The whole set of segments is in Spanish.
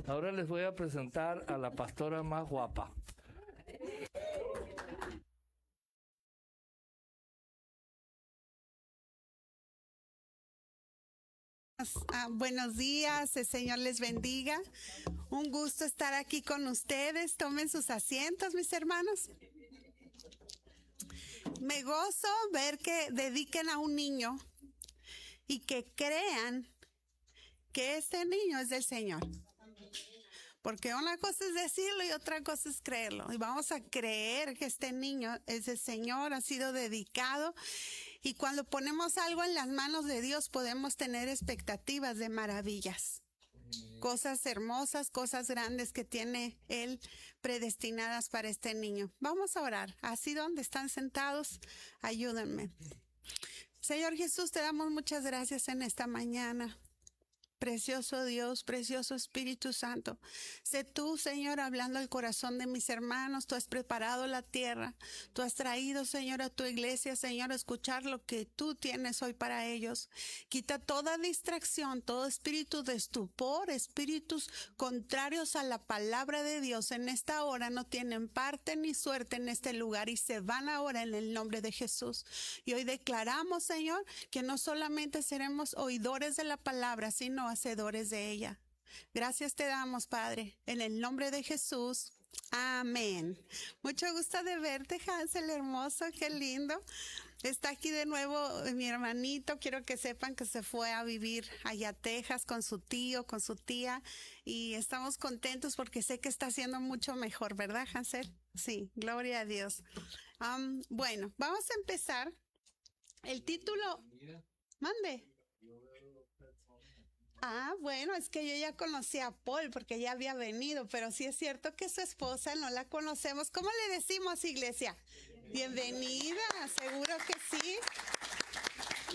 Ahora les voy a presentar a la pastora más guapa. Buenos días, el Señor les bendiga. Un gusto estar aquí con ustedes. Tomen sus asientos, mis hermanos. Me gozo ver que dediquen a un niño y que crean que este niño es del Señor. Porque una cosa es decirlo y otra cosa es creerlo. Y vamos a creer que este niño es del Señor, ha sido dedicado. Y cuando ponemos algo en las manos de Dios, podemos tener expectativas de maravillas. Cosas hermosas, cosas grandes que tiene Él predestinadas para este niño. Vamos a orar. Así donde están sentados, ayúdenme. Señor Jesús, te damos muchas gracias en esta mañana. Precioso Dios, precioso Espíritu Santo, sé tú, Señor, hablando al corazón de mis hermanos. Tú has preparado la tierra, tú has traído, Señor, a tu iglesia, Señor, a escuchar lo que tú tienes hoy para ellos. Quita toda distracción, todo espíritu de estupor, espíritus contrarios a la palabra de Dios. En esta hora no tienen parte ni suerte en este lugar y se van ahora en el nombre de Jesús. Y hoy declaramos, Señor, que no solamente seremos oidores de la palabra, sino hacedores de ella. Gracias te damos, Padre, en el nombre de Jesús. Amén. Mucho gusto de verte, Hansel, hermoso, qué lindo. Está aquí de nuevo mi hermanito. Quiero que sepan que se fue a vivir allá a Texas con su tío, con su tía, y estamos contentos porque sé que está haciendo mucho mejor, ¿verdad, Hansel? Sí, gloria a Dios. Bueno, vamos a empezar. El título, mande. Bueno, es que yo ya conocí a Paul porque ya había venido, pero sí es cierto que su esposa no la conocemos. ¿Cómo le decimos, iglesia? Bienvenida, seguro que sí.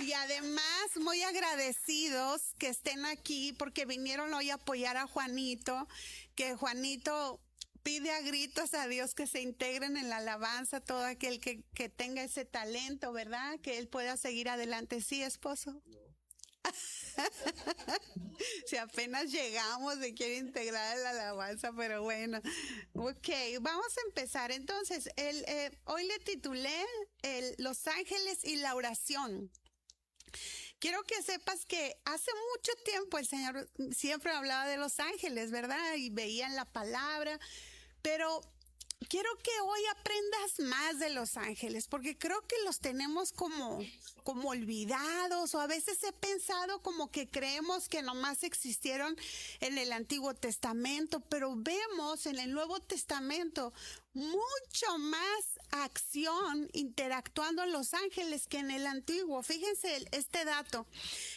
Y además, muy agradecidos que estén aquí porque vinieron hoy a apoyar a Juanito, que Juanito pide a gritos a Dios que se integren en la alabanza, todo aquel que tenga ese talento, ¿verdad? Que él pueda seguir adelante. ¿Sí, esposo? Si apenas llegamos, se quiere integrar en la alabanza, pero bueno. Ok, vamos a empezar. Entonces, hoy le titulé Los ángeles y la oración. Quiero que sepas que hace mucho tiempo el Señor siempre hablaba de los ángeles, ¿verdad? Y veía en la palabra, pero quiero que hoy aprendas más de los ángeles, porque creo que los tenemos como olvidados, o a veces he pensado como que creemos que nomás existieron en el Antiguo Testamento, pero vemos en el Nuevo Testamento mucho más acción interactuando los ángeles que en el Antiguo. Fíjense este dato.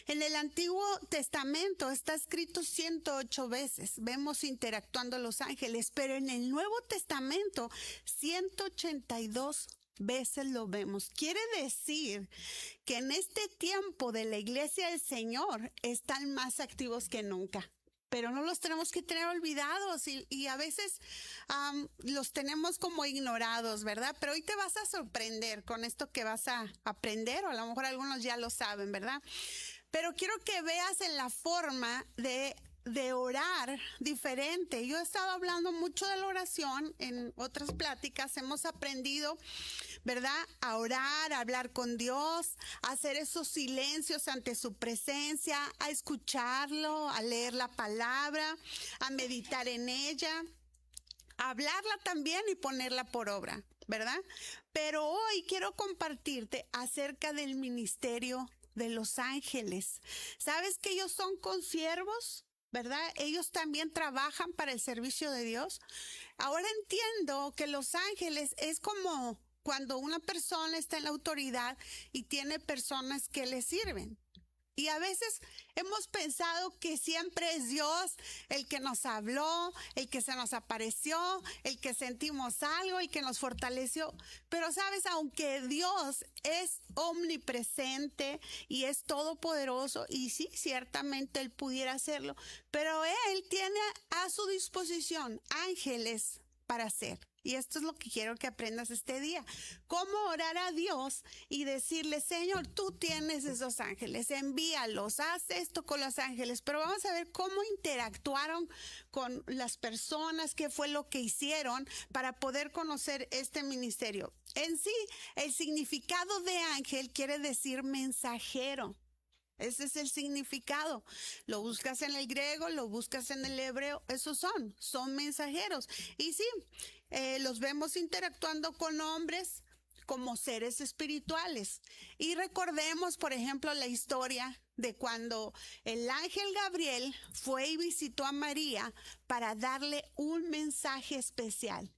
En el Antiguo Testamento está escrito 108 veces. Vemos interactuando los ángeles, pero en el Nuevo Testamento 182 veces lo vemos. Quiere decir que en este tiempo de la iglesia del Señor están más activos que nunca. Pero no los tenemos que tener olvidados y a veces los tenemos como ignorados, ¿verdad? Pero hoy te vas a sorprender con esto que vas a aprender, o a lo mejor algunos ya lo saben, ¿verdad? Pero quiero que veas en la forma de orar diferente. Yo he estado hablando mucho de la oración en otras pláticas. Hemos aprendido, ¿verdad?, a orar, a hablar con Dios, a hacer esos silencios ante su presencia, a escucharlo, a leer la palabra, a meditar en ella, a hablarla también y ponerla por obra, ¿verdad? Pero hoy quiero compartirte acerca del ministerio de los ángeles. ¿Sabes que ellos son consiervos? ¿Verdad? Ellos también trabajan para el servicio de Dios. Ahora entiendo que los ángeles es como cuando una persona está en la autoridad y tiene personas que le sirven. Y a veces hemos pensado que siempre es Dios el que nos habló, el que se nos apareció, el que sentimos algo, el que nos fortaleció. Pero sabes, aunque Dios es omnipresente y es todopoderoso, y sí, ciertamente Él pudiera hacerlo, pero Él tiene a su disposición ángeles para hacer. Y esto es lo que quiero que aprendas este día. Cómo orar a Dios y decirle, Señor, tú tienes esos ángeles, envíalos, haz esto con los ángeles. Pero vamos a ver cómo interactuaron con las personas, qué fue lo que hicieron para poder conocer este ministerio. En sí, el significado de ángel quiere decir mensajero. Ese es el significado. Lo buscas en el griego, lo buscas en el hebreo. Esos son mensajeros. Y sí, los vemos interactuando con hombres como seres espirituales. Y recordemos, por ejemplo, la historia de cuando el ángel Gabriel fue y visitó a María para darle un mensaje especial,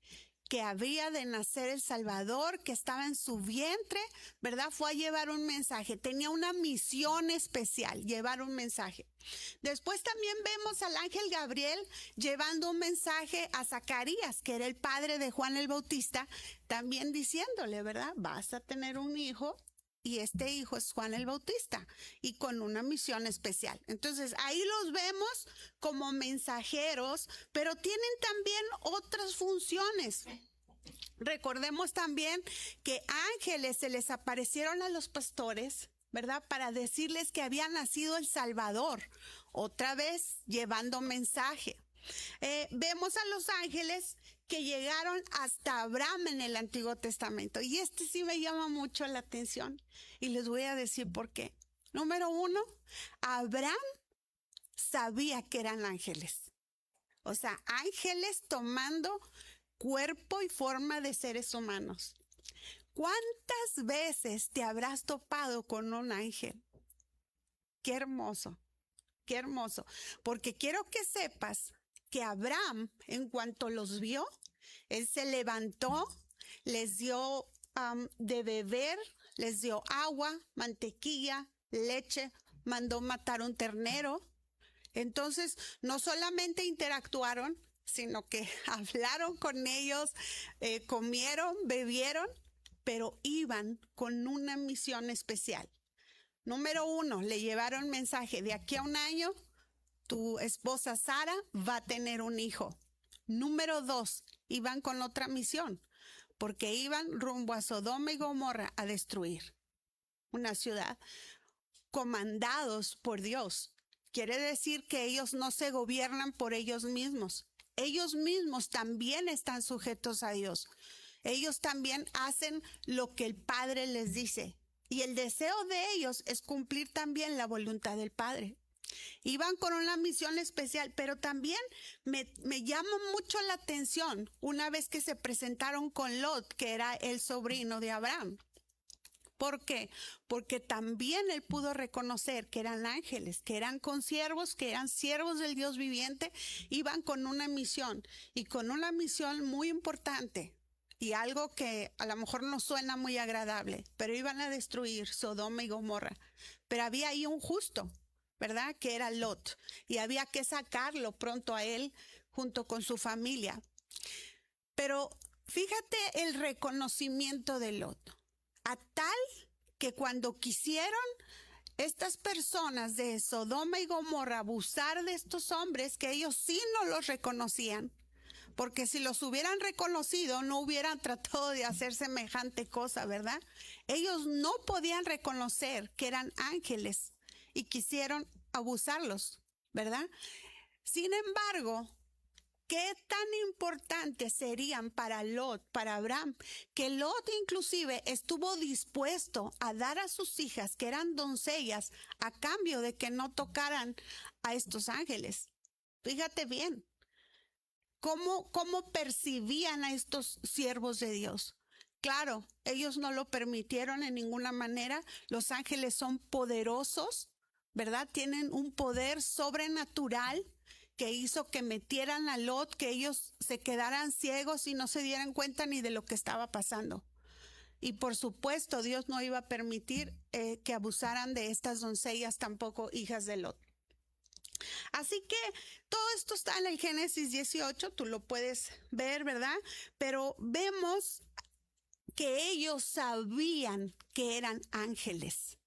que había de nacer el Salvador, que estaba en su vientre, ¿verdad? Fue a llevar un mensaje, tenía una misión especial, llevar un mensaje. Después también vemos al ángel Gabriel llevando un mensaje a Zacarías, que era el padre de Juan el Bautista, también diciéndole, ¿verdad? Vas a tener un hijo. Y este hijo es Juan el Bautista y con una misión especial. Entonces ahí los vemos como mensajeros, pero tienen también otras funciones. Recordemos también que ángeles se les aparecieron a los pastores, ¿verdad? Para decirles que había nacido el Salvador, otra vez llevando mensaje. Vemos a los ángeles que llegaron hasta Abraham en el Antiguo Testamento. Y este sí me llama mucho la atención. Y les voy a decir por qué. Número 1, Abraham sabía que eran ángeles. O sea, ángeles tomando cuerpo y forma de seres humanos. ¿Cuántas veces te habrás topado con un ángel? Qué hermoso, qué hermoso. Porque quiero que sepas que Abraham, en cuanto los vio, él se levantó, les dio de beber, les dio agua, mantequilla, leche, mandó matar un ternero. Entonces, no solamente interactuaron, sino que hablaron con ellos, comieron, bebieron, pero iban con una misión especial. Número 1, le llevaron mensaje: de aquí a un año, tu esposa Sara va a tener un hijo. Número 2, iban con otra misión, porque iban rumbo a Sodoma y Gomorra a destruir una ciudad, comandados por Dios. Quiere decir que ellos no se gobiernan por ellos mismos. Ellos mismos también están sujetos a Dios. Ellos también hacen lo que el Padre les dice. Y el deseo de ellos es cumplir también la voluntad del Padre. Iban con una misión especial, pero también me llama mucho la atención una vez que se presentaron con Lot, que era el sobrino de Abraham. ¿Por qué? Porque también él pudo reconocer que eran ángeles, que eran consiervos, que eran siervos del Dios viviente. Iban con una misión, y con una misión muy importante, y algo que a lo mejor no suena muy agradable, pero iban a destruir Sodoma y Gomorra. Pero había ahí un justo, ¿verdad? Que era Lot, y había que sacarlo pronto a él junto con su familia. Pero fíjate el reconocimiento de Lot, a tal que cuando quisieron estas personas de Sodoma y Gomorra abusar de estos hombres, que ellos sí no los reconocían, porque si los hubieran reconocido no hubieran tratado de hacer semejante cosa, ¿verdad? Ellos no podían reconocer que eran ángeles y quisieron abusarlos, ¿verdad? Sin embargo, ¿qué tan importantes serían para Lot, para Abraham? Que Lot inclusive estuvo dispuesto a dar a sus hijas, que eran doncellas, a cambio de que no tocaran a estos ángeles. Fíjate bien, cómo percibían a estos siervos de Dios. Claro, ellos no lo permitieron en ninguna manera. Los ángeles son poderosos, ¿verdad? Tienen un poder sobrenatural que hizo que metieran a Lot, que ellos se quedaran ciegos y no se dieran cuenta ni de lo que estaba pasando. Y por supuesto, Dios no iba a permitir que abusaran de estas doncellas, tampoco hijas de Lot. Así que todo esto está en el Génesis 18, tú lo puedes ver, ¿verdad? Pero vemos que ellos sabían que eran ángeles.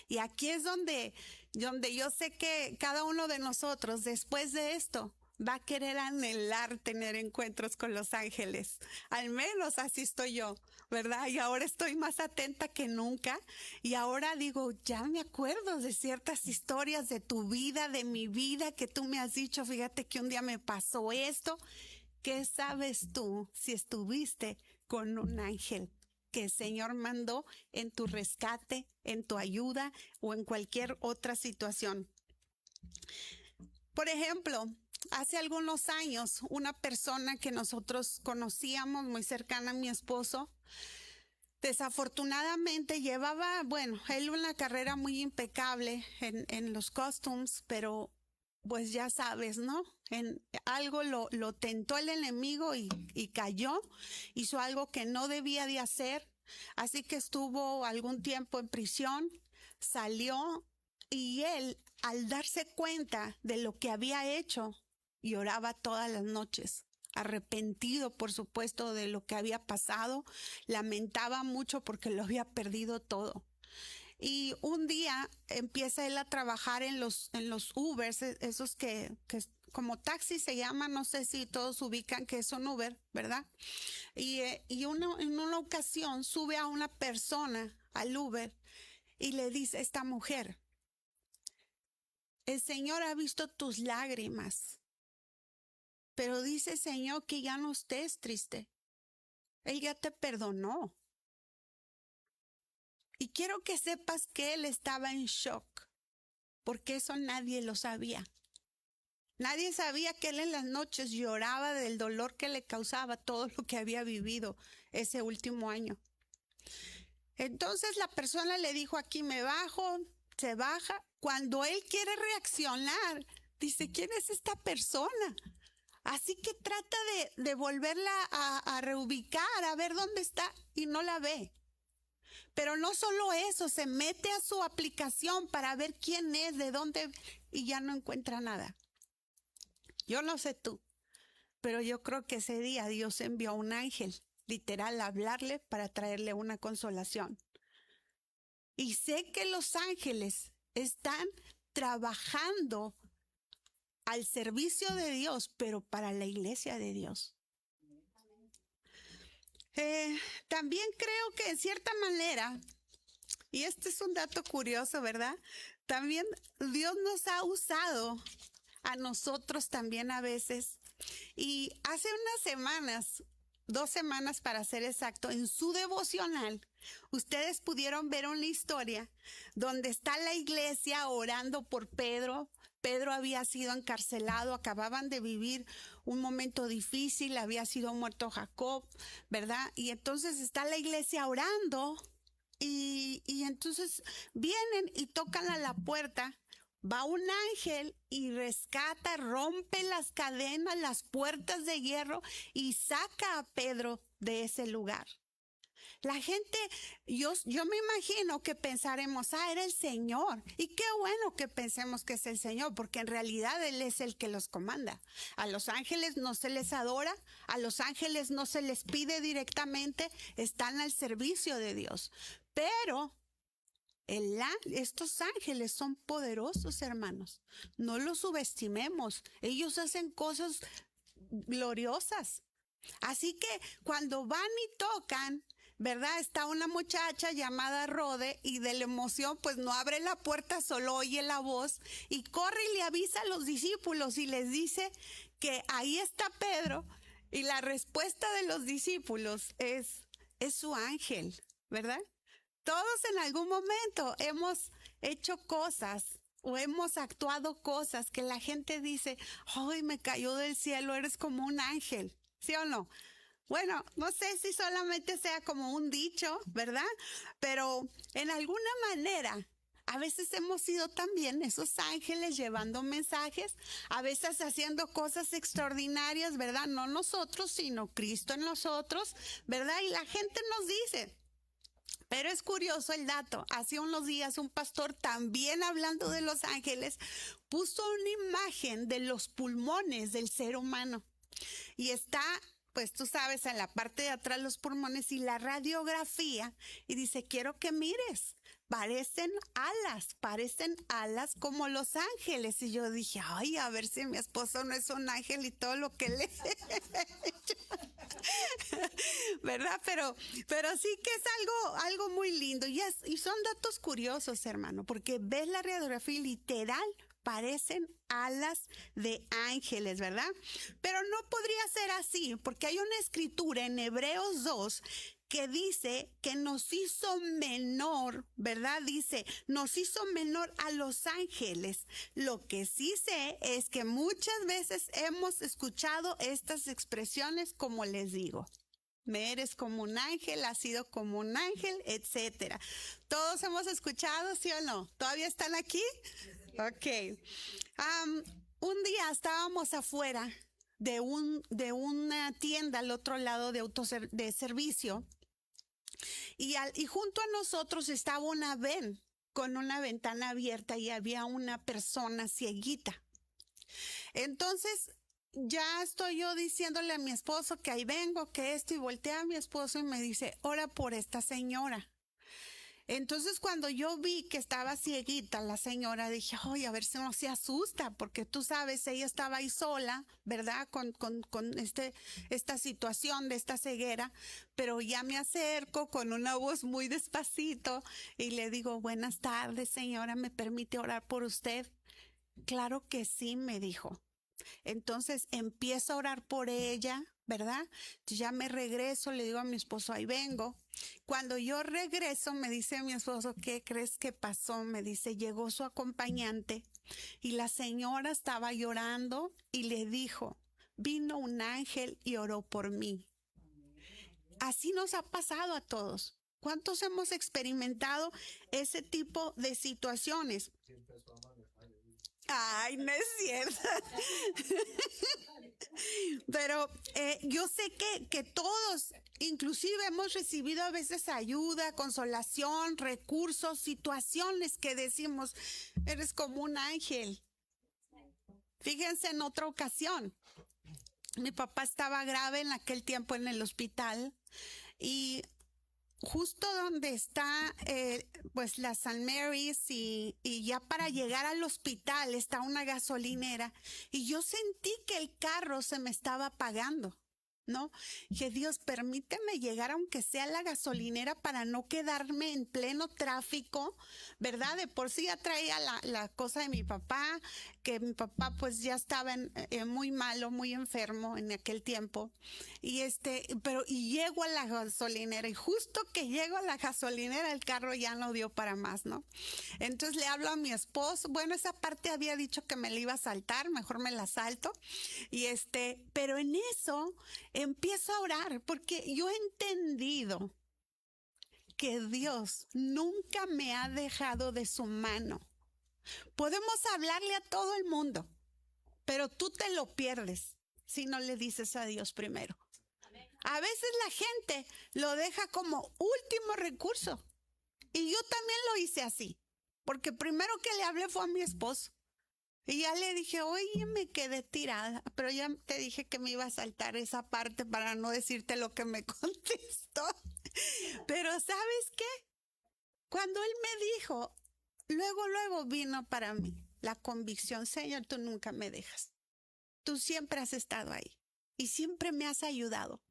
Y aquí es donde yo sé que cada uno de nosotros, después de esto, va a querer anhelar tener encuentros con los ángeles. Al menos así estoy yo, ¿verdad? Y ahora estoy más atenta que nunca. Y ahora digo, ya me acuerdo de ciertas historias de tu vida, de mi vida, que tú me has dicho, fíjate que un día me pasó esto. ¿Qué sabes tú si estuviste con un ángel que el Señor mandó en tu rescate, en tu ayuda o en cualquier otra situación? Por ejemplo, hace algunos años, una persona que nosotros conocíamos muy cercana a mi esposo, desafortunadamente llevaba, bueno, él una carrera muy impecable en los costumes, pero pues ya sabes, ¿no? En algo lo tentó el enemigo y cayó, hizo algo que no debía de hacer, así que estuvo algún tiempo en prisión, salió y él, al darse cuenta de lo que había hecho, lloraba todas las noches, arrepentido, por supuesto, de lo que había pasado, lamentaba mucho porque lo había perdido todo. Y un día empieza él a trabajar en los Ubers, esos que como taxi se llaman, no sé si todos ubican que es un Uber, ¿verdad? Y uno, en una ocasión sube a una persona al Uber y le dice a esta mujer, el Señor ha visto tus lágrimas, pero dice Señor que ya no estés triste. Él ya te perdonó. Y quiero que sepas que él estaba en shock, porque eso nadie lo sabía. Nadie sabía que él en las noches lloraba del dolor que le causaba todo lo que había vivido ese último año. Entonces la persona le dijo, aquí me bajo, se baja. Cuando él quiere reaccionar, dice, ¿quién es esta persona? Así que trata de volverla a reubicar, a ver dónde está, y no la ve. Pero no solo eso, se mete a su aplicación para ver quién es, de dónde, y ya no encuentra nada. Yo no sé tú, pero yo creo que ese día Dios envió a un ángel, literal, a hablarle para traerle una consolación. Y sé que los ángeles están trabajando al servicio de Dios, pero para la iglesia de Dios. También creo que en cierta manera, y este es un dato curioso, ¿verdad? También Dios nos ha usado a nosotros también a veces. Y hace unas semanas, 2 semanas para ser exacto, en su devocional, ustedes pudieron ver una historia donde está la iglesia orando por Pedro. Pedro había sido encarcelado, acababan de vivir un momento difícil, había sido muerto Jacob, ¿verdad? Y entonces está la iglesia orando y entonces vienen y tocan a la puerta. Va un ángel y rescata, rompe las cadenas, las puertas de hierro y saca a Pedro de ese lugar. La gente, yo me imagino que pensaremos, era el Señor. Y qué bueno que pensemos que es el Señor, porque en realidad Él es el que los comanda. A los ángeles no se les adora, a los ángeles no se les pide directamente, están al servicio de Dios. Pero estos ángeles son poderosos, hermanos. No los subestimemos. Ellos hacen cosas gloriosas. Así que cuando van y tocan, ¿verdad? Está una muchacha llamada Rode y de la emoción pues no abre la puerta, solo oye la voz y corre y le avisa a los discípulos y les dice que ahí está Pedro y la respuesta de los discípulos es su ángel, ¿verdad? Todos en algún momento hemos hecho cosas o hemos actuado cosas que la gente dice, ¡ay, me cayó del cielo, eres como un ángel! ¿Sí o no? Bueno, no sé si solamente sea como un dicho, ¿verdad? Pero en alguna manera, a veces hemos sido también esos ángeles llevando mensajes, a veces haciendo cosas extraordinarias, ¿verdad? No nosotros, sino Cristo en nosotros, ¿verdad? Y la gente nos dice. Pero es curioso el dato. Hace unos días un pastor, también hablando de los ángeles, puso una imagen de los pulmones del ser humano. Y está, pues tú sabes, en la parte de atrás los pulmones y la radiografía. Y dice, quiero que mires. parecen alas como los ángeles. Y yo dije, ay, a ver si mi esposo no es un ángel y todo lo que le ¿verdad? Pero sí que es algo muy lindo y son datos curiosos, hermano, porque ves la radiografía y literal parecen alas de ángeles, ¿verdad? Pero no podría ser así, porque hay una escritura en Hebreos 2 que dice que nos hizo menor, ¿verdad? Dice, nos hizo menor a los ángeles. Lo que sí sé es que muchas veces hemos escuchado estas expresiones, como les digo. Me eres como un ángel, has sido como un ángel, etcétera. Todos hemos escuchado, ¿sí o no? ¿Todavía están aquí? Ok. Un día estábamos afuera de una tienda al otro lado de servicio y junto a nosotros estaba una van con una ventana abierta y había una persona cieguita. Entonces ya estoy yo diciéndole a mi esposo que ahí vengo, que esto, y voltea a mi esposo y me dice, ora por esta señora. Entonces cuando yo vi que estaba cieguita la señora, dije, ay, a ver si no se asusta, porque tú sabes, ella estaba ahí sola, ¿verdad? Con esta situación de esta ceguera, pero ya me acerco con una voz muy despacito y le digo, buenas tardes, señora, ¿me permite orar por usted? Claro que sí, me dijo. Entonces empiezo a orar por ella, ¿verdad? Entonces ya me regreso, le digo a mi esposo, ahí vengo. Cuando yo regreso, me dice mi esposo, ¿qué crees que pasó? Me dice, llegó su acompañante y la señora estaba llorando y le dijo, vino un ángel y oró por mí. Así nos ha pasado a todos. ¿Cuántos hemos experimentado ese tipo de situaciones? Ay, no es cierto. Pero yo sé que todos, inclusive hemos recibido a veces ayuda, consolación, recursos, situaciones que decimos, eres como un ángel. Fíjense, en otra ocasión, mi papá estaba grave en aquel tiempo en el hospital y justo donde está pues la St. Mary's y ya para llegar al hospital está una gasolinera y yo sentí que el carro se me estaba apagando, ¿no? Que Dios, permíteme llegar aunque sea a la gasolinera para no quedarme en pleno tráfico, ¿verdad? De por sí ya traía la cosa de mi papá, que mi papá pues ya estaba muy malo, muy enfermo en aquel tiempo. Y llego a la gasolinera y justo que llego a la gasolinera el carro ya no dio para más, ¿no? Entonces le hablo a mi esposo, bueno, esa parte había dicho que me la iba a saltar, mejor me la salto. Y pero en eso empiezo a orar porque yo he entendido que Dios nunca me ha dejado de su mano. Podemos hablarle a todo el mundo, pero tú te lo pierdes si no le dices a Dios primero. A veces la gente lo deja como último recurso. Y yo también lo hice así, porque primero que le hablé fue a mi esposo. Y ya le dije, oye, me quedé tirada, pero ya te dije que me iba a saltar esa parte para no decirte lo que me contestó. Pero ¿sabes qué? Cuando él me dijo, luego vino para mí la convicción, Señor, tú nunca me dejas. Tú siempre has estado ahí y siempre me has ayudado.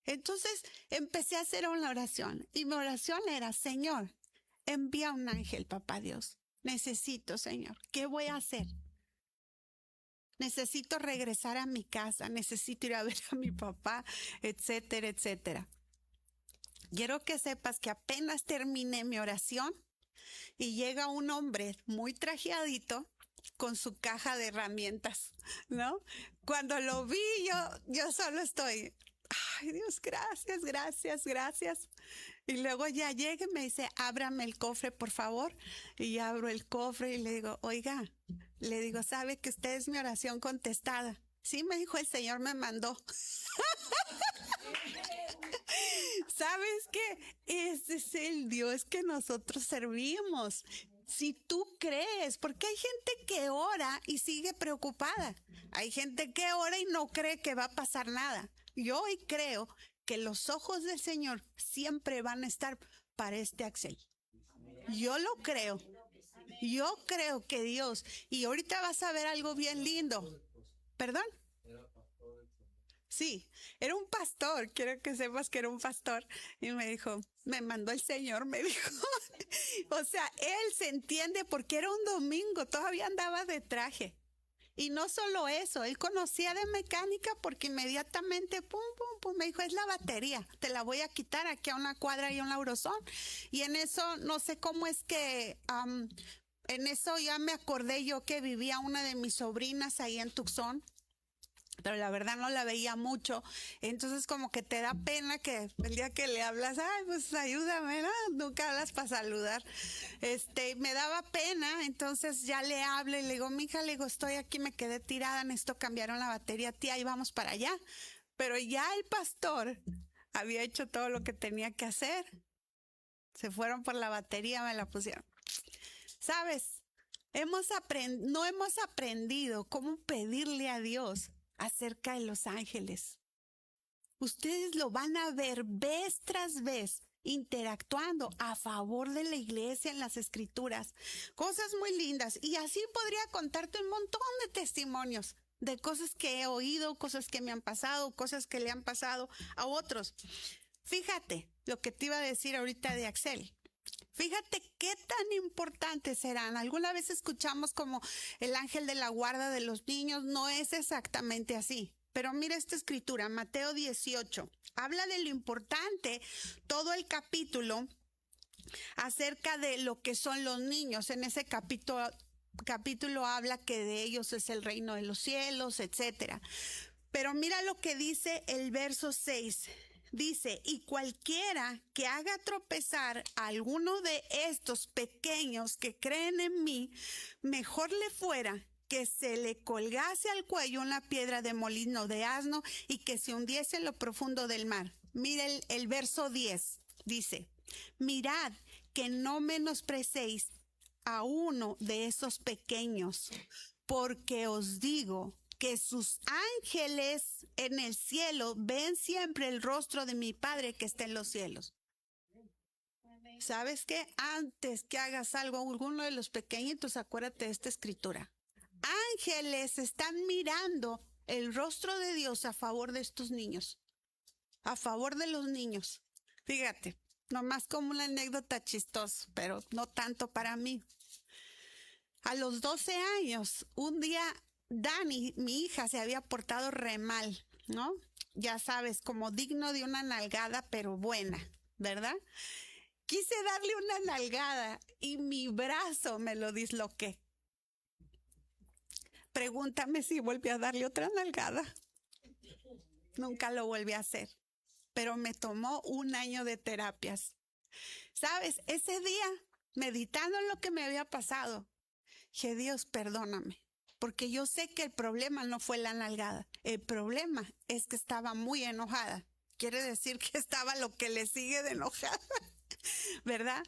Entonces empecé a hacer una oración y mi oración era, Señor, envía un ángel, papá Dios. Necesito, Señor, ¿qué voy a hacer? Necesito regresar a mi casa, necesito ir a ver a mi papá, etcétera, etcétera. Quiero que sepas que apenas terminé mi oración y llega un hombre muy trajeadito con su caja de herramientas, ¿no? Cuando lo vi, yo solo estoy, ay Dios, gracias, gracias, gracias. Y luego ya llega y me dice, ábrame el cofre, por favor. Y abro el cofre y le digo, oiga, le digo, ¿sabe que usted es mi oración contestada? Sí, me dijo, el Señor me mandó. ¿Sabes qué? Ese es el Dios que nosotros servimos. Si tú crees, porque hay gente que ora y sigue preocupada. Hay gente que ora y no cree que va a pasar nada. Yo hoy creo que los ojos del Señor siempre van a estar para este Axel. Yo lo creo. Yo creo que Dios. Y ahorita vas a ver algo bien lindo. ¿Perdón? Sí, era un pastor, quiero que sepas que era un pastor. Y me dijo, me mandó el Señor, me dijo. O sea, él se entiende porque era un domingo, todavía andaba de traje. Y no solo eso, él conocía de mecánica porque inmediatamente, pum, pum, pum, me dijo, es la batería, te la voy a quitar aquí a una cuadra y un laurozón. Y en eso, no sé cómo es que, en eso ya me acordé yo que vivía una de mis sobrinas ahí en Tucson, pero la verdad no la veía mucho, entonces como que te da pena que el día que le hablas, ay, pues ayúdame, ¿no? Nunca hablas para saludar, me daba pena, entonces ya le hablo y le digo, mija, le digo, estoy aquí, me quedé tirada, necesito cambiaron la batería, tía, y vamos para allá, pero ya el pastor había hecho todo lo que tenía que hacer, se fueron por la batería, me la pusieron, ¿sabes? No hemos aprendido cómo pedirle a Dios acerca de los ángeles. Ustedes lo van a ver vez tras vez interactuando a favor de la iglesia en las escrituras. Cosas muy lindas. Y así podría contarte un montón de testimonios de cosas que he oído, cosas que me han pasado, cosas que le han pasado a otros. Fíjate lo que te iba a decir ahorita de Axel. Fíjate qué tan importantes serán. Alguna vez escuchamos como el ángel de la guarda de los niños. No es exactamente así. Pero mira esta escritura, Mateo 18. Habla de lo importante, todo el capítulo, acerca de lo que son los niños. En ese capítulo habla que de ellos es el reino de los cielos, etcétera. Pero mira lo que dice el verso 6. Dice, y cualquiera que haga tropezar a alguno de estos pequeños que creen en mí, mejor le fuera que se le colgase al cuello una piedra de molino de asno y que se hundiese en lo profundo del mar. Mire el verso 10, dice, mirad que no menosprecéis a uno de esos pequeños, porque os digo que sus ángeles en el cielo ven siempre el rostro de mi Padre que está en los cielos. ¿Sabes qué? Antes que hagas algo, alguno de los pequeñitos, acuérdate de esta escritura. Ángeles están mirando el rostro de Dios a favor de estos niños, a favor de los niños. Fíjate, nomás como una anécdota chistosa, pero no tanto para mí. A los 12 años, un día Dani, mi hija, se había portado re mal, ¿no? Ya sabes, como digno de una nalgada, pero buena, ¿verdad? Quise darle una nalgada y mi brazo me lo disloqué. Pregúntame si volví a darle otra nalgada. Nunca lo volví a hacer, pero me tomó 1 año de terapias. ¿Sabes? Ese día, meditando en lo que me había pasado, dije, Dios, perdóname. Porque yo sé que el problema no fue la nalgada. El problema es que estaba muy enojada. Quiere decir que estaba lo que le sigue de enojada, ¿verdad?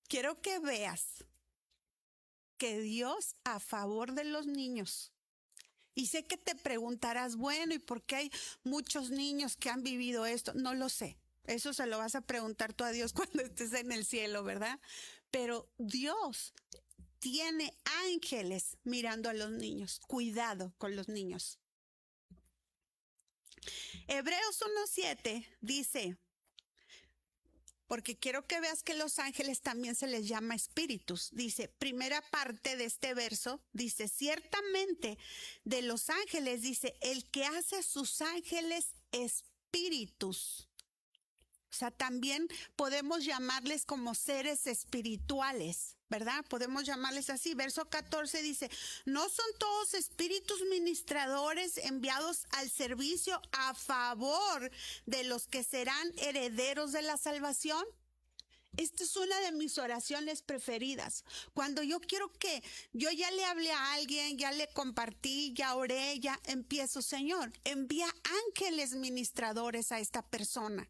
Quiero que veas que Dios a favor de los niños. Y sé que te preguntarás, bueno, ¿y por qué hay muchos niños que han vivido esto? No lo sé. Eso se lo vas a preguntar tú a Dios cuando estés en el cielo, ¿verdad? Pero Dios tiene ángeles mirando a los niños. Cuidado con los niños. Hebreos 1:7 dice, porque quiero que veas que los ángeles también se les llama espíritus. Dice, primera parte de este verso, dice, ciertamente de los ángeles, dice, el que hace a sus ángeles espíritus. O sea, también podemos llamarles como seres espirituales, ¿verdad? Podemos llamarles así. Verso 14 dice, ¿no son todos espíritus ministradores enviados al servicio a favor de los que serán herederos de la salvación? Esta es una de mis oraciones preferidas. Cuando yo quiero que yo ya le hablé a alguien, ya le compartí, ya oré, ya empiezo, Señor, envía ángeles ministradores a esta persona.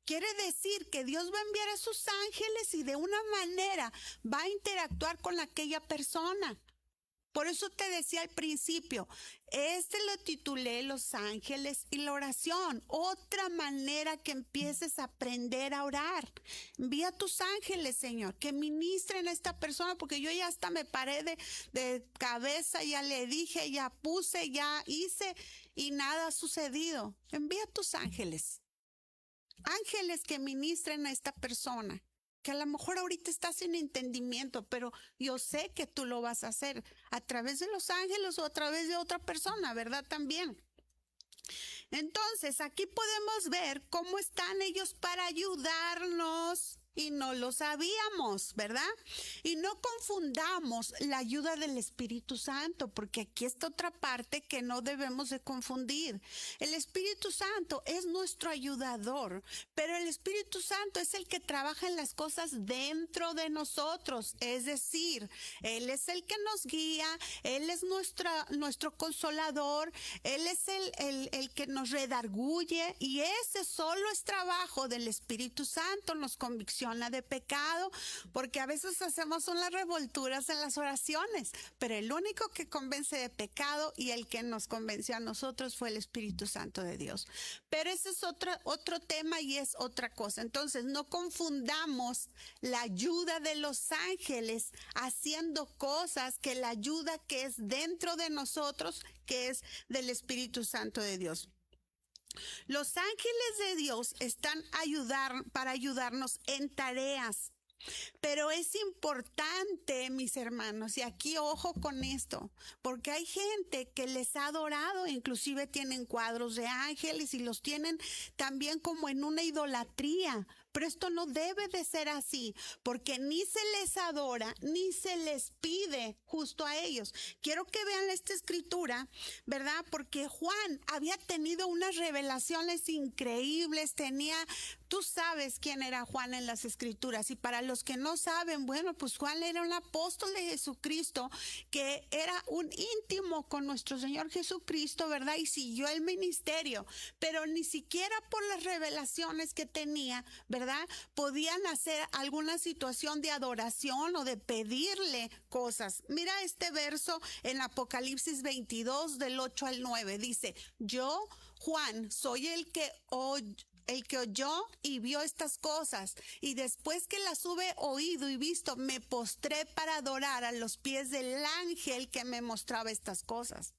Quiere decir que Dios va a enviar a sus ángeles y de una manera va a interactuar con aquella persona. Por eso te decía al principio, lo titulé Los Ángeles y la oración. Otra manera que empieces a aprender a orar. Envía a tus ángeles, Señor, que ministren a esta persona, porque yo ya hasta me paré de cabeza, ya le dije, ya puse, ya hice y nada ha sucedido. Envía a tus ángeles. Ángeles que ministren a esta persona, que a lo mejor ahorita está sin entendimiento, pero yo sé que tú lo vas a hacer a través de los ángeles o a través de otra persona, ¿verdad? También. Entonces, aquí podemos ver cómo están ellos para ayudarnos. Y no lo sabíamos, ¿verdad? Y no confundamos la ayuda del Espíritu Santo, porque aquí está otra parte que no debemos de confundir. El Espíritu Santo es nuestro ayudador, pero el Espíritu Santo es el que trabaja en las cosas dentro de nosotros. Es decir, Él es el que nos guía, Él es nuestro consolador, Él es el que nos redarguye, y ese solo es trabajo del Espíritu Santo, nos convicciona de pecado, porque a veces hacemos unas revolturas en las oraciones, pero el único que convence de pecado y el que nos convenció a nosotros fue el Espíritu Santo de Dios. Pero ese es otro tema y es otra cosa. Entonces, no confundamos la ayuda de los ángeles haciendo cosas que la ayuda que es dentro de nosotros, que es del Espíritu Santo de Dios. Los ángeles de Dios están para ayudarnos en tareas. Pero es importante, mis hermanos, y aquí ojo con esto, porque hay gente que les ha adorado, inclusive tienen cuadros de ángeles y los tienen también como en una idolatría. Pero esto no debe de ser así, porque ni se les adora, ni se les pide justo a ellos. Quiero que vean esta escritura, ¿verdad? Porque Juan había tenido unas revelaciones increíbles, tú sabes quién era Juan en las escrituras, y para los que no saben, bueno, pues Juan era un apóstol de Jesucristo, que era un íntimo con nuestro Señor Jesucristo, ¿verdad? Y siguió el ministerio, pero ni siquiera por las revelaciones que tenía, ¿verdad?, podían hacer alguna situación de adoración o de pedirle cosas. Mira este verso en Apocalipsis 22 del 8 al 9. Dice: yo, Juan, soy el que oyó y vio estas cosas, y después que las hube oído y visto, me postré para adorar a los pies del ángel que me mostraba estas cosas.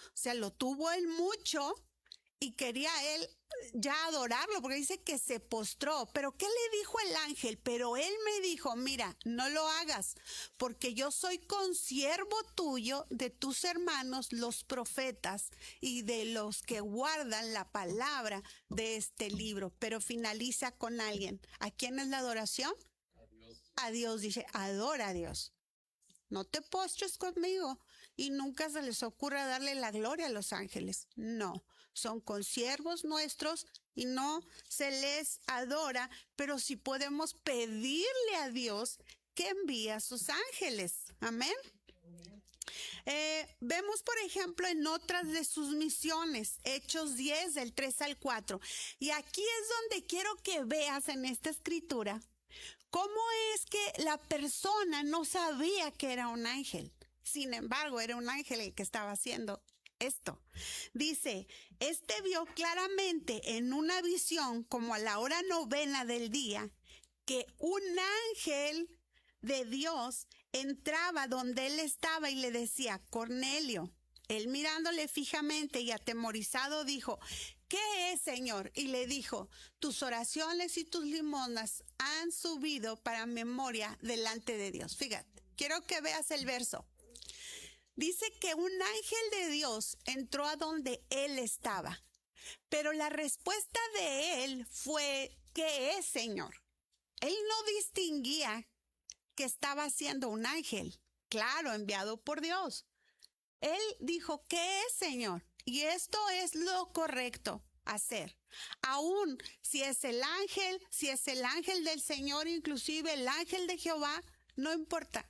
O sea, lo tuvo él mucho y quería él ya adorarlo, porque dice que se postró. Pero ¿qué le dijo el ángel? Pero él me dijo: mira, no lo hagas, porque yo soy consiervo tuyo, de tus hermanos los profetas y de los que guardan la palabra de este libro. Pero finaliza con alguien. ¿A quién es la adoración? A Dios. Dice: adora a Dios. No te postres conmigo. Y nunca se les ocurra darle la gloria a los ángeles. No, son consiervos nuestros y no se les adora, pero sí podemos pedirle a Dios que envíe a sus ángeles. Amén. Vemos, por ejemplo, en otras de sus misiones, Hechos 10, del 3 al 4. Y aquí es donde quiero que veas en esta escritura cómo es que la persona no sabía que era un ángel. Sin embargo, era un ángel el que estaba haciendo esto. Dice: este vio claramente en una visión, como a la hora 9 del día, que un ángel de Dios entraba donde él estaba y le decía: Cornelio. Él, mirándole fijamente y atemorizado, dijo: ¿qué es, Señor? Y le dijo: tus oraciones y tus limosnas han subido para memoria delante de Dios. Fíjate, quiero que veas el verso. Dice que un ángel de Dios entró a donde él estaba, pero la respuesta de él fue: ¿qué es, Señor? Él no distinguía que estaba siendo un ángel, claro, enviado por Dios. Él dijo: ¿qué es, Señor? Y esto es lo correcto hacer. Aún si es el ángel del Señor, inclusive el ángel de Jehová, no importa.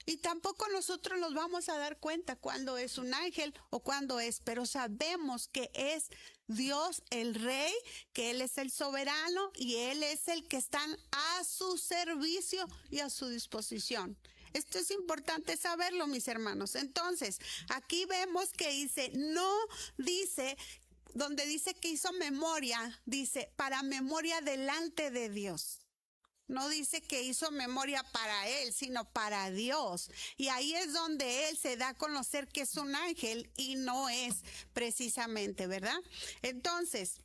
Y tampoco nosotros nos vamos a dar cuenta cuando es un ángel o cuando es, pero sabemos que es Dios el Rey, que Él es el soberano y Él es el que está a su servicio y a su disposición. Esto es importante saberlo, mis hermanos. Entonces, aquí vemos que dice, no dice, donde dice que hizo memoria, dice, para memoria delante de Dios. No dice que hizo memoria para él, sino para Dios. Y ahí es donde él se da a conocer que es un ángel y no es precisamente, ¿verdad? Entonces,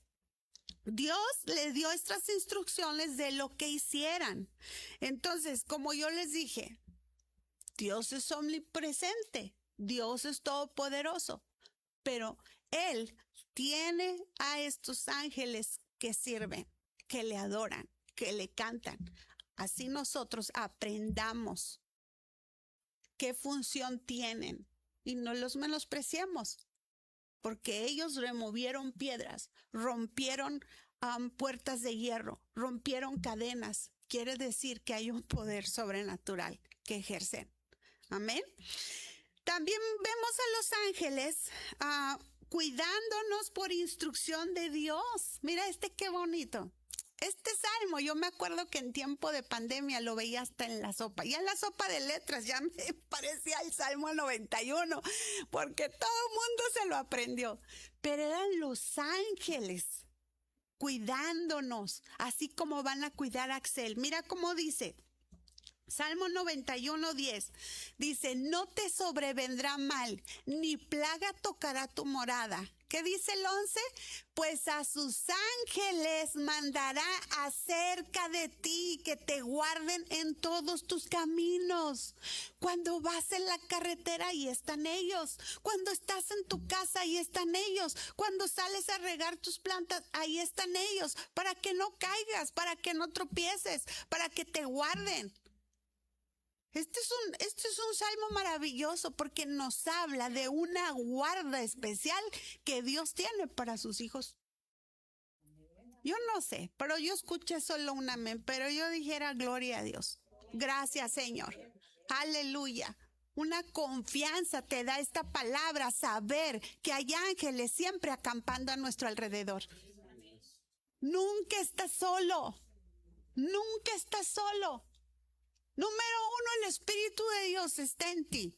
Dios les dio estas instrucciones de lo que hicieran. Entonces, como yo les dije, Dios es omnipresente, Dios es todopoderoso, pero Él tiene a estos ángeles que sirven, que le adoran, que le cantan. Así nosotros aprendamos qué función tienen y no los menospreciemos, porque ellos removieron piedras, rompieron puertas de hierro, rompieron cadenas. Quiere decir que hay un poder sobrenatural que ejercen. Amén. También vemos a los ángeles cuidándonos por instrucción de Dios. Mira qué bonito. Este salmo, yo me acuerdo que en tiempo de pandemia lo veía hasta en la sopa. Ya en la sopa de letras ya me parecía el Salmo 91, porque todo el mundo se lo aprendió. Pero eran los ángeles cuidándonos, así como van a cuidar a Axel. Mira cómo dice. Salmo 91:10 dice, no te sobrevendrá mal, ni plaga tocará tu morada. ¿Qué dice el 11? Pues a sus ángeles mandará acerca de ti, que te guarden en todos tus caminos. Cuando vas en la carretera, ahí están ellos. Cuando estás en tu casa, ahí están ellos. Cuando sales a regar tus plantas, ahí están ellos. Para que no caigas, para que no tropieces, para que te guarden. Este es un salmo maravilloso porque nos habla de una guarda especial que Dios tiene para sus hijos. Yo no sé, pero yo escuché solo un amén, pero yo dijera gloria a Dios. Gracias, Señor. Aleluya. Una confianza te da esta palabra, saber que hay ángeles siempre acampando a nuestro alrededor. Nunca estás solo. Nunca estás solo. Número 1, el Espíritu de Dios está en ti.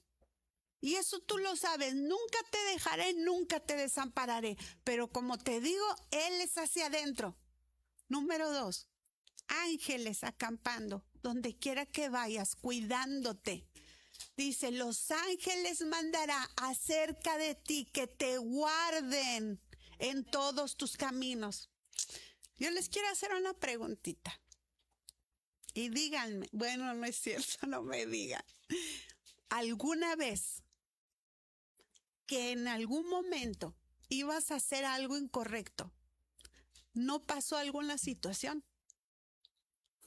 Y eso tú lo sabes. Nunca te dejaré, nunca te desampararé. Pero como te digo, Él es hacia adentro. Número 2, ángeles acampando, donde quiera que vayas, cuidándote. Dice, los ángeles mandará acerca de ti, que te guarden en todos tus caminos. Yo les quiero hacer una preguntita. Y díganme, bueno, no es cierto, no me digan. ¿Alguna vez que en algún momento ibas a hacer algo incorrecto, no pasó alguna situación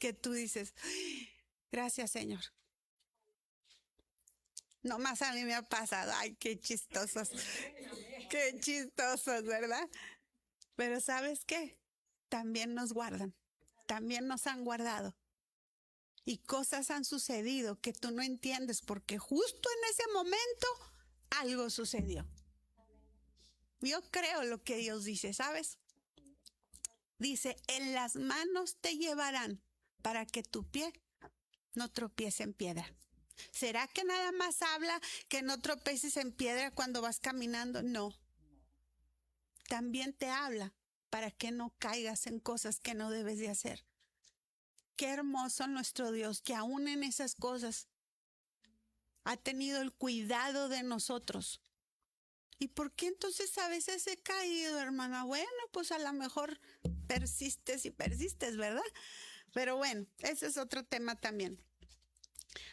que tú dices, gracias, Señor? Nomás a mí me ha pasado. Ay, qué chistosos, ¿verdad? Pero ¿sabes qué? También nos guardan, también nos han guardado. Y cosas han sucedido que tú no entiendes porque justo en ese momento algo sucedió. Yo creo lo que Dios dice, ¿sabes? Dice, en las manos te llevarán para que tu pie no tropiece en piedra. ¿Será que nada más habla que no tropieces en piedra cuando vas caminando? No. También te habla para que no caigas en cosas que no debes de hacer. Qué hermoso nuestro Dios, que aún en esas cosas ha tenido el cuidado de nosotros. ¿Y por qué entonces a veces he caído, hermana? Bueno, pues a lo mejor persistes y persistes, ¿verdad? Pero bueno, ese es otro tema también.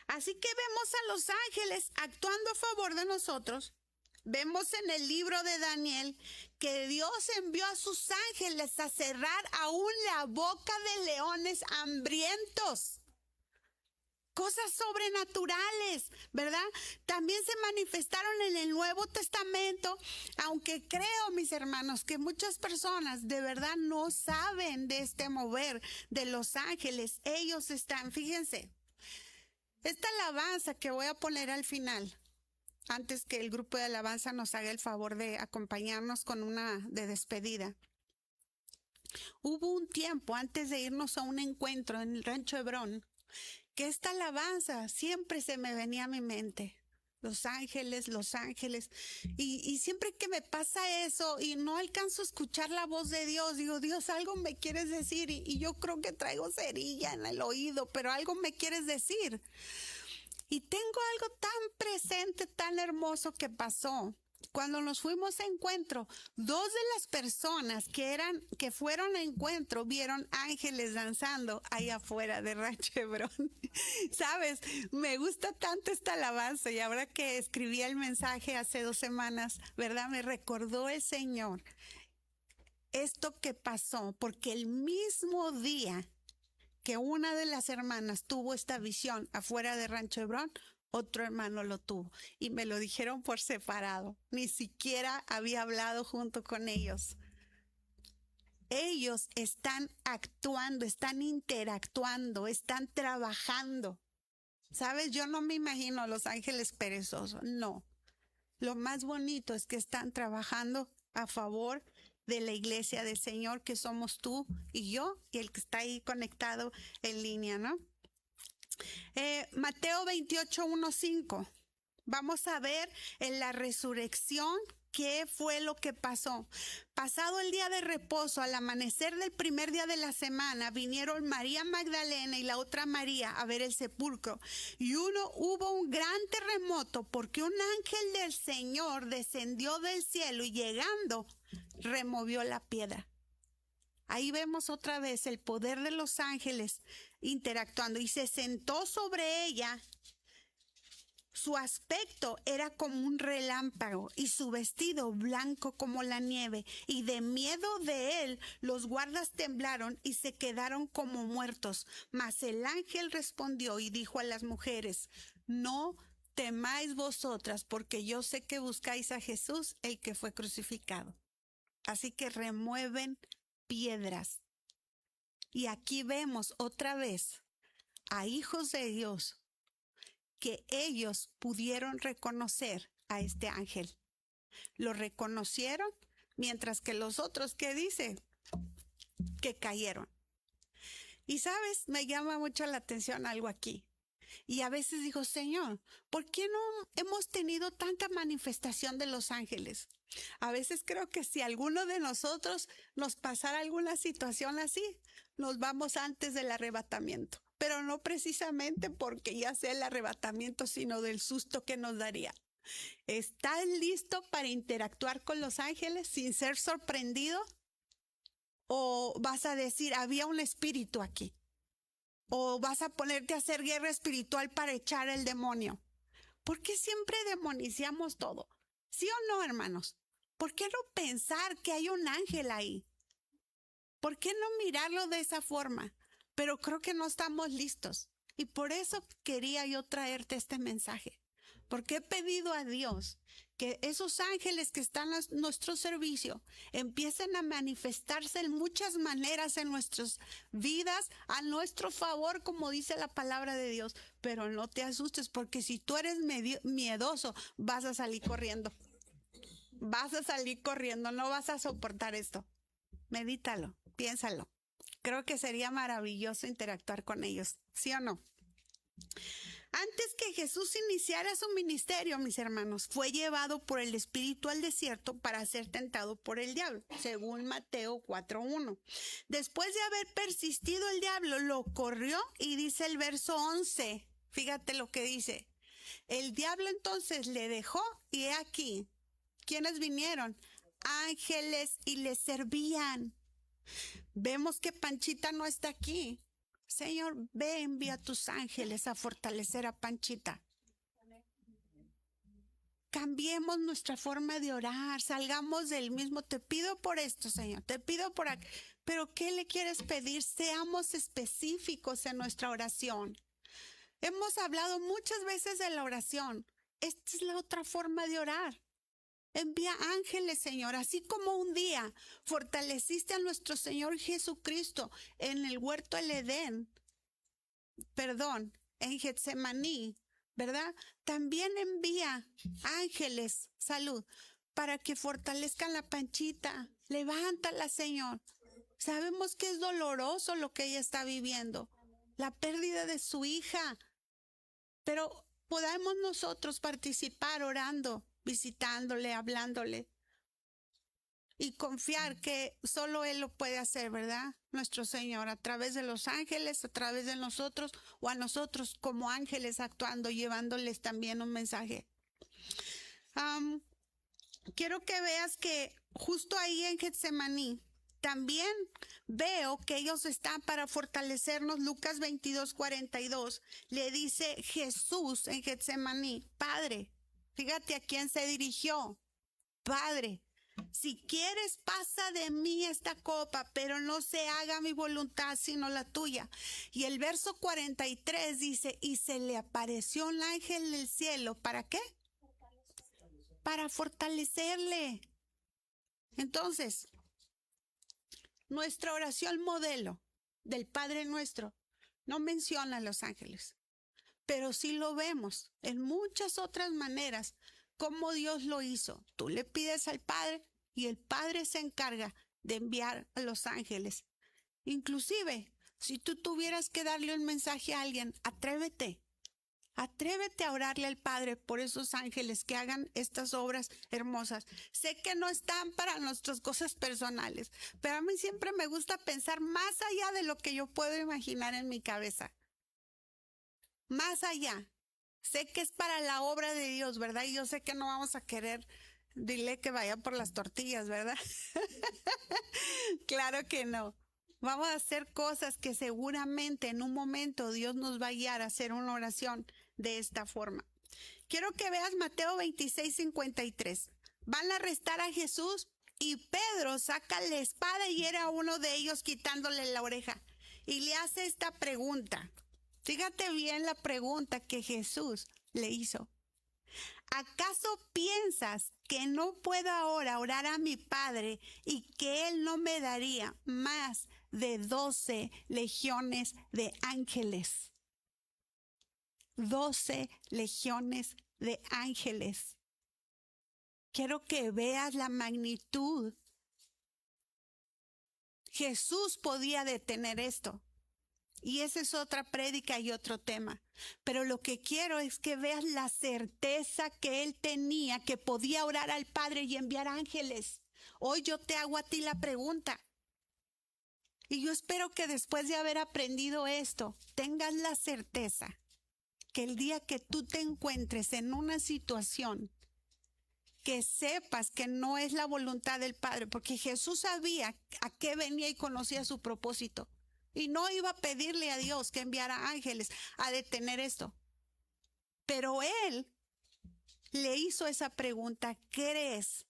Así que vemos a los ángeles actuando a favor de nosotros. Vemos en el libro de Daniel que Dios envió a sus ángeles a cerrar aún la boca de leones hambrientos. Cosas sobrenaturales, ¿verdad? También se manifestaron en el Nuevo Testamento, aunque creo, mis hermanos, que muchas personas de verdad no saben de este mover de los ángeles. Ellos están, fíjense, esta alabanza que voy a poner al final, antes que el grupo de alabanza nos haga el favor de acompañarnos con una de despedida. Hubo un tiempo antes de irnos a un encuentro en el Rancho Hebrón que esta alabanza siempre se me venía a mi mente. Los ángeles, los ángeles. Y siempre que me pasa eso y no alcanzo a escuchar la voz de Dios, digo, Dios, algo me quieres decir. Y yo creo que traigo cerilla en el oído, pero algo me quieres decir. Y tengo algo tan presente, tan hermoso que pasó. Cuando nos fuimos a encuentro, dos de las personas que fueron a encuentro vieron ángeles danzando ahí afuera de Rancho Hebrón. Sabes, me gusta tanto esta alabanza, y ahora que escribí el mensaje hace 2 semanas, ¿verdad? Me recordó el Señor esto que pasó, porque el mismo día que una de las hermanas tuvo esta visión afuera de Rancho Hebrón, otro hermano lo tuvo, y me lo dijeron por separado. Ni siquiera había hablado junto con ellos. Ellos están actuando, están interactuando, están trabajando. ¿Sabes? Yo no me imagino a los ángeles perezosos, no. Lo más bonito es que están trabajando a favor de la iglesia del Señor, que somos tú y yo, y el que está ahí conectado en línea, ¿no? Mateo 28, 1, 5. Vamos a ver en la resurrección qué fue lo que pasó. Pasado el día de reposo, al amanecer del primer día de la semana, vinieron María Magdalena y la otra María a ver el sepulcro. Y hubo un gran terremoto, porque un ángel del Señor descendió del cielo y llegando, removió la piedra. Ahí vemos otra vez el poder de los ángeles interactuando, y se sentó sobre ella. Su aspecto era como un relámpago y su vestido blanco como la nieve, y de miedo de él los guardas temblaron y se quedaron como muertos. Mas el ángel respondió y dijo a las mujeres: no temáis vosotras, porque yo sé que buscáis a Jesús, el que fue crucificado. Así que remueven piedras. Y aquí vemos otra vez a hijos de Dios que ellos pudieron reconocer a este ángel. Lo reconocieron, mientras que los otros, ¿qué dice? Que cayeron. Y sabes, me llama mucho la atención algo aquí. Y a veces digo, Señor, ¿por qué no hemos tenido tanta manifestación de los ángeles? A veces creo que si alguno de nosotros nos pasara alguna situación así, nos vamos antes del arrebatamiento. Pero no precisamente porque ya sea el arrebatamiento, sino del susto que nos daría. ¿Estás listo para interactuar con los ángeles sin ser sorprendido? ¿O vas a decir, había un espíritu aquí? ¿O vas a ponerte a hacer guerra espiritual para echar el demonio? ¿Por qué siempre demoniciamos todo? ¿Sí o no, hermanos? ¿Por qué no pensar que hay un ángel ahí? ¿Por qué no mirarlo de esa forma? Pero creo que no estamos listos. Y por eso quería yo traerte este mensaje. Porque he pedido a Dios que esos ángeles que están a nuestro servicio empiecen a manifestarse en muchas maneras en nuestras vidas, a nuestro favor, como dice la palabra de Dios. Pero no te asustes, porque si tú eres miedoso, vas a salir corriendo. Vas a salir corriendo, no vas a soportar esto. Medítalo, piénsalo. Creo que sería maravilloso interactuar con ellos, ¿sí o no? Antes que Jesús iniciara su ministerio, mis hermanos, fue llevado por el Espíritu al desierto para ser tentado por el diablo, según Mateo 4:1. Después de haber persistido el diablo, lo corrió, y dice el verso 11, fíjate lo que dice. El diablo entonces le dejó, y he aquí, ¿quiénes vinieron? Ángeles, y le servían. Vemos que Panchita no está aquí. Señor, ve, envía tus ángeles a fortalecer a Panchita. Cambiemos nuestra forma de orar, salgamos del mismo. Te pido por esto, Señor, te pido por aquí. Pero ¿qué le quieres pedir? Seamos específicos en nuestra oración. Hemos hablado muchas veces de la oración. Esta es la otra forma de orar. Envía ángeles, Señor, así como un día fortaleciste a nuestro Señor Jesucristo en el huerto del Edén, en Getsemaní, ¿verdad? También envía ángeles, salud, para que fortalezcan la Panchita. Levántala, Señor. Sabemos que es doloroso lo que ella está viviendo, la pérdida de su hija. Pero podemos nosotros participar orando, visitándole, hablándole y confiar que solo Él lo puede hacer, ¿verdad? Nuestro Señor, a través de los ángeles, a través de nosotros o a nosotros como ángeles actuando, llevándoles también un mensaje. Quiero que veas que justo ahí en Getsemaní también veo que ellos están para fortalecernos. Lucas 22:42 le dice Jesús en Getsemaní: Padre, fíjate a quién se dirigió. Padre, si quieres, pasa de mí esta copa, pero no se haga mi voluntad sino la tuya. Y el verso 43 dice: y se le apareció un ángel del cielo. ¿Para qué? Para fortalecerle. Entonces, nuestra oración modelo del Padre Nuestro no menciona a los ángeles, pero sí lo vemos en muchas otras maneras como Dios lo hizo. Tú le pides al Padre y el Padre se encarga de enviar a los ángeles. Inclusive, si tú tuvieras que darle un mensaje a alguien, atrévete a orarle al Padre por esos ángeles que hagan estas obras hermosas. Sé que no están para nuestras cosas personales, pero a mí siempre me gusta pensar más allá de lo que yo puedo imaginar en mi cabeza. Más allá. Sé que es para la obra de Dios, ¿verdad? Y yo sé que no vamos a querer, dile que vaya por las tortillas, ¿verdad? Claro que no. Vamos a hacer cosas que seguramente en un momento Dios nos va a guiar a hacer una oración de esta forma. Quiero que veas Mateo 26:53. Van a arrestar a Jesús y Pedro saca la espada y hiere a uno de ellos quitándole la oreja. Y le hace esta pregunta. Fíjate bien la pregunta que Jesús le hizo. ¿Acaso piensas que no puedo ahora orar a mi Padre y que Él no me daría más de 12 legiones de ángeles? 12 legiones de ángeles. Quiero que veas la magnitud. Jesús podía detener esto. Y esa es otra prédica y otro tema. Pero lo que quiero es que veas la certeza que él tenía, que podía orar al Padre y enviar ángeles. Hoy yo te hago a ti la pregunta. Y yo espero que después de haber aprendido esto, tengas la certeza que el día que tú te encuentres en una situación, que sepas que no es la voluntad del Padre, porque Jesús sabía a qué venía y conocía su propósito. Y no iba a pedirle a Dios que enviara ángeles a detener esto. Pero él le hizo esa pregunta: ¿crees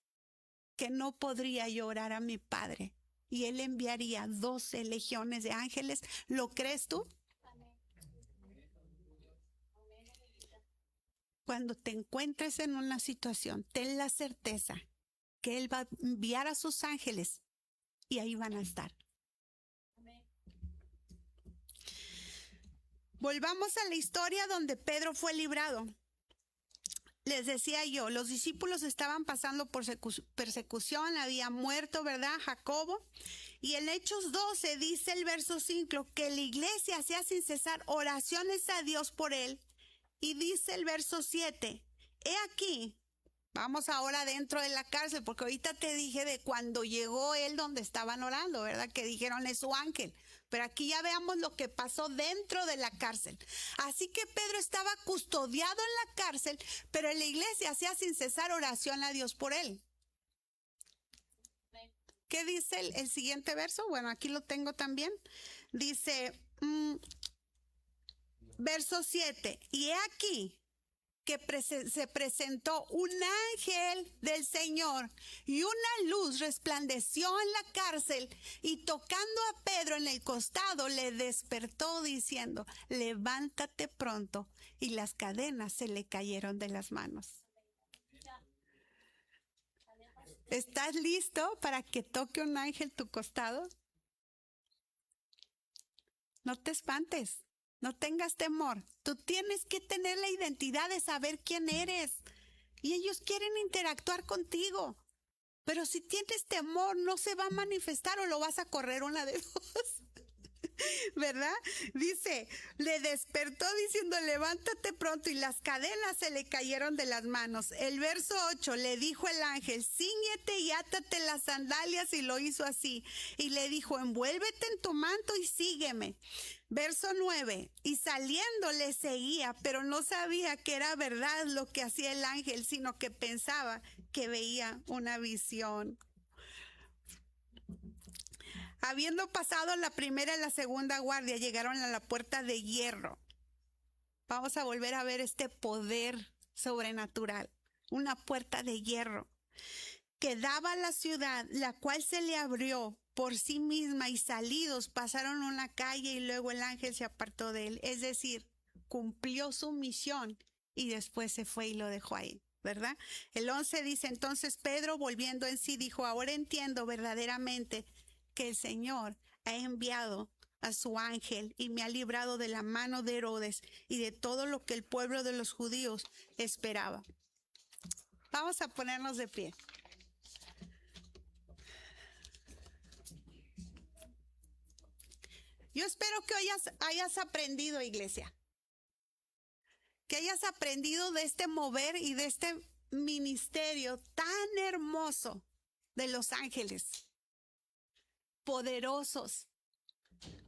que no podría yo orar a mi Padre y Él enviaría 12 legiones de ángeles? ¿Lo crees tú? Cuando te encuentres en una situación, ten la certeza que Él va a enviar a sus ángeles y ahí van a estar. Volvamos a la historia donde Pedro fue librado. Les decía yo, los discípulos estaban pasando por persecución, había muerto, ¿verdad? Jacobo. Y en Hechos 12 dice el verso 5 que la iglesia hacía sin cesar oraciones a Dios por él. Y dice el verso 7, he aquí, vamos ahora dentro de la cárcel, porque ahorita te dije de cuando llegó él donde estaban orando, ¿verdad? Que dijeron es su ángel. Pero aquí ya veamos lo que pasó dentro de la cárcel. Así que Pedro estaba custodiado en la cárcel, pero en la iglesia hacía sin cesar oración a Dios por él. ¿Qué dice el siguiente verso? Bueno, aquí lo tengo también. Dice, verso 7, y he aquí que se presentó un ángel del Señor y una luz resplandeció en la cárcel y tocando a Pedro en el costado le despertó diciendo, levántate pronto, y las cadenas se le cayeron de las manos. ¿Estás listo para que toque un ángel tu costado? No te espantes. No tengas temor. Tú tienes que tener la identidad de saber quién eres. Y ellos quieren interactuar contigo. Pero si tienes temor, no se va a manifestar o lo vas a correr una de dos. ¿verdad? Dice, le despertó diciendo, levántate pronto, y las cadenas se le cayeron de las manos. El verso 8, le dijo el ángel, cíñete y átate las sandalias, y lo hizo así. Y le dijo, envuélvete en tu manto y sígueme. Verso 9, y saliendo le seguía, pero no sabía que era verdad lo que hacía el ángel, sino que pensaba que veía una visión. Habiendo pasado la primera y la segunda guardia, llegaron a la puerta de hierro. Vamos a volver a ver este poder sobrenatural. Una puerta de hierro que daba a la ciudad, la cual se le abrió por sí misma, y salidos pasaron una calle y luego el ángel se apartó de él. Es decir, cumplió su misión y después se fue y lo dejó ahí, ¿verdad? El 11 dice, entonces Pedro, volviendo en sí, dijo, ahora entiendo verdaderamente que el Señor ha enviado a su ángel y me ha librado de la mano de Herodes y de todo lo que el pueblo de los judíos esperaba. Vamos a ponernos de pie. Yo espero que hoy hayas aprendido, iglesia, que hayas aprendido de este mover y de este ministerio tan hermoso de los ángeles, poderosos,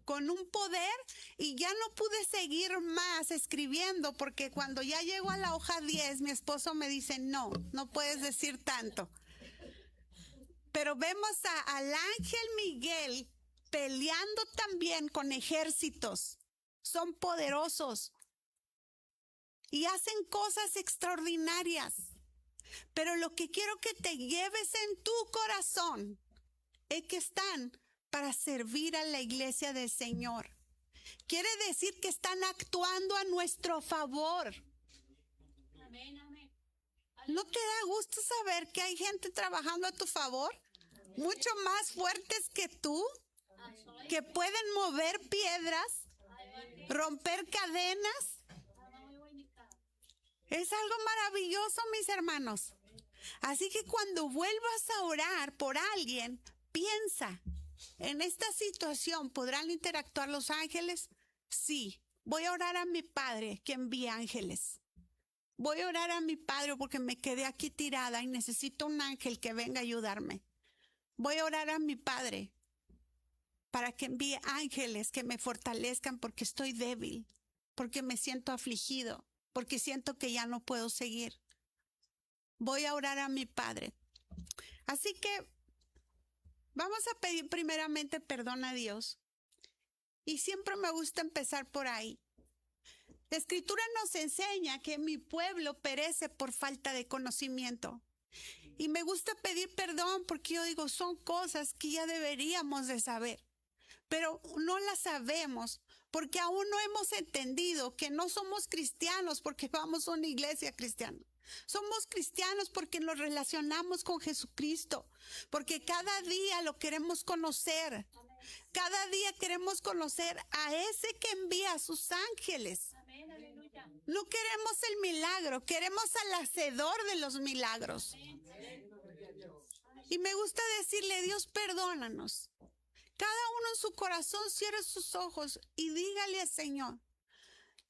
con un poder. Y ya no pude seguir más escribiendo, porque cuando ya llego a la hoja 10, mi esposo me dice, no puedes decir tanto. Pero vemos al ángel Miguel peleando también con ejércitos. Son poderosos y hacen cosas extraordinarias. Pero lo que quiero que te lleves en tu corazón es que están para servir a la iglesia del Señor. Quiere decir que están actuando a nuestro favor. Amén, amén. ¿No te da gusto saber que hay gente trabajando a tu favor? Mucho más fuertes que tú, que pueden mover piedras, romper cadenas. Es algo maravilloso, mis hermanos. Así que cuando vuelvas a orar por alguien, piensa, en esta situación, ¿podrán interactuar los ángeles? Sí. Voy a orar a mi Padre que envíe ángeles. Voy a orar a mi Padre porque me quedé aquí tirada y necesito un ángel que venga a ayudarme. Voy a orar a mi Padre para que envíe ángeles que me fortalezcan porque estoy débil, porque me siento afligido, porque siento que ya no puedo seguir. Voy a orar a mi Padre. Así que vamos a pedir primeramente perdón a Dios. Y siempre me gusta empezar por ahí. La Escritura nos enseña que mi pueblo perece por falta de conocimiento. Y me gusta pedir perdón porque yo digo, son cosas que ya deberíamos de saber. Pero no las sabemos porque aún no hemos entendido que no somos cristianos porque vamos a una iglesia cristiana. Somos cristianos porque nos relacionamos con Jesucristo, porque cada día lo queremos conocer. Cada día queremos conocer a ese que envía a sus ángeles. No queremos el milagro, queremos al hacedor de los milagros. Y me gusta decirle, Dios, perdónanos. Cada uno en su corazón cierre sus ojos y dígale al Señor,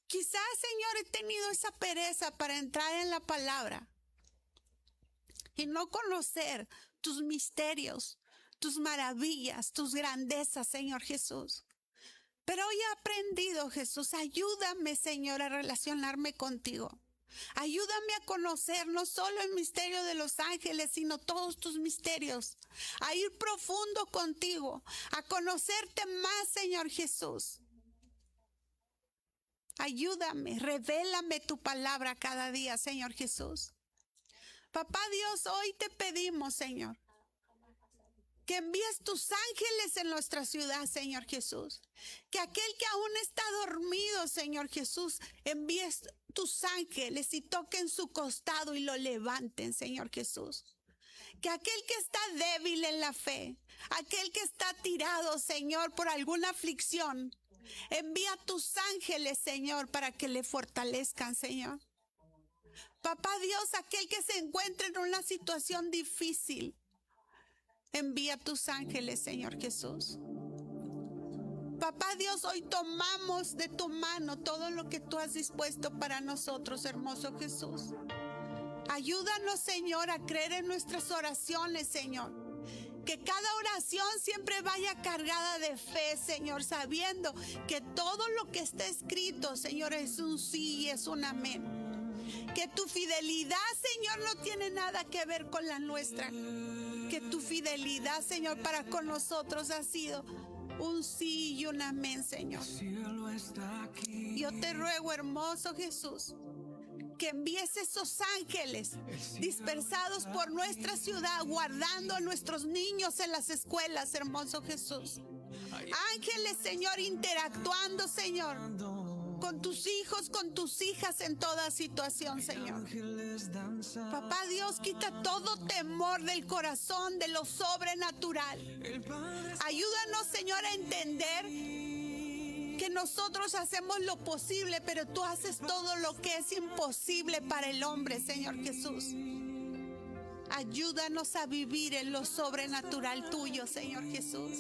quizás, Señor, he tenido esa pereza para entrar en la palabra y no conocer tus misterios, tus maravillas, tus grandezas, Señor Jesús. Pero hoy he aprendido, Jesús, ayúdame, Señor, a relacionarme contigo. Ayúdame a conocer no solo el misterio de los ángeles, sino todos tus misterios. A ir profundo contigo, a conocerte más, Señor Jesús. Ayúdame, revélame tu palabra cada día, Señor Jesús. Papá Dios, hoy te pedimos, Señor, que envíes tus ángeles en nuestra ciudad, Señor Jesús. Que aquel que aún está dormido, Señor Jesús, envíes tus ángeles y toquen su costado y lo levanten, Señor Jesús. Que aquel que está débil en la fe, aquel que está tirado, Señor, por alguna aflicción, envía tus ángeles, Señor, para que le fortalezcan, Señor. Papá Dios, aquel que se encuentra en una situación difícil, envía tus ángeles, Señor Jesús. Papá Dios, hoy tomamos de tu mano todo lo que tú has dispuesto para nosotros, hermoso Jesús. Ayúdanos, Señor, a creer en nuestras oraciones, Señor. Que cada oración siempre vaya cargada de fe, Señor, sabiendo que todo lo que está escrito, Señor, es un sí y es un amén. Que tu fidelidad, Señor, no tiene nada que ver con la nuestra. Que tu fidelidad, Señor, para con nosotros ha sido un sí y un amén, Señor. Yo te ruego, hermoso Jesús, que envíes esos ángeles dispersados por nuestra ciudad, guardando a nuestros niños en las escuelas, hermoso Jesús. Ángeles, Señor, interactuando, Señor, con tus hijos, con tus hijas en toda situación, Señor. Papá Dios, quita todo temor del corazón de lo sobrenatural. Ayúdanos, Señor, a entender que nosotros hacemos lo posible, pero tú haces todo lo que es imposible para el hombre, Señor Jesús. Ayúdanos a vivir en lo sobrenatural tuyo, Señor Jesús.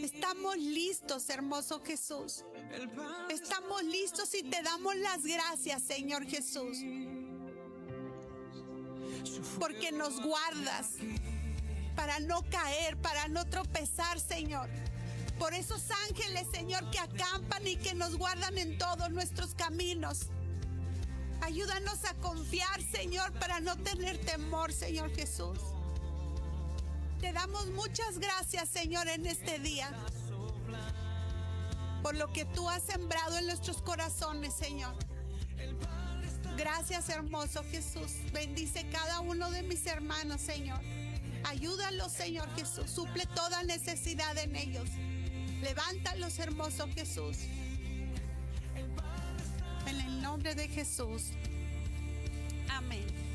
Estamos listos, hermoso Jesús. Estamos listos y te damos las gracias, Señor Jesús, porque nos guardas para no caer, para no tropezar, Señor. Por esos ángeles, Señor, que acampan y que nos guardan en todos nuestros caminos. Ayúdanos a confiar, Señor, para no tener temor, Señor Jesús. Te damos muchas gracias, Señor, en este día, por lo que tú has sembrado en nuestros corazones, Señor. Gracias, hermoso Jesús. Bendice cada uno de mis hermanos, Señor. Ayúdalos, Señor Jesús. Suple toda necesidad en ellos. Levántalos, hermoso Jesús. En el nombre de Jesús. Amén.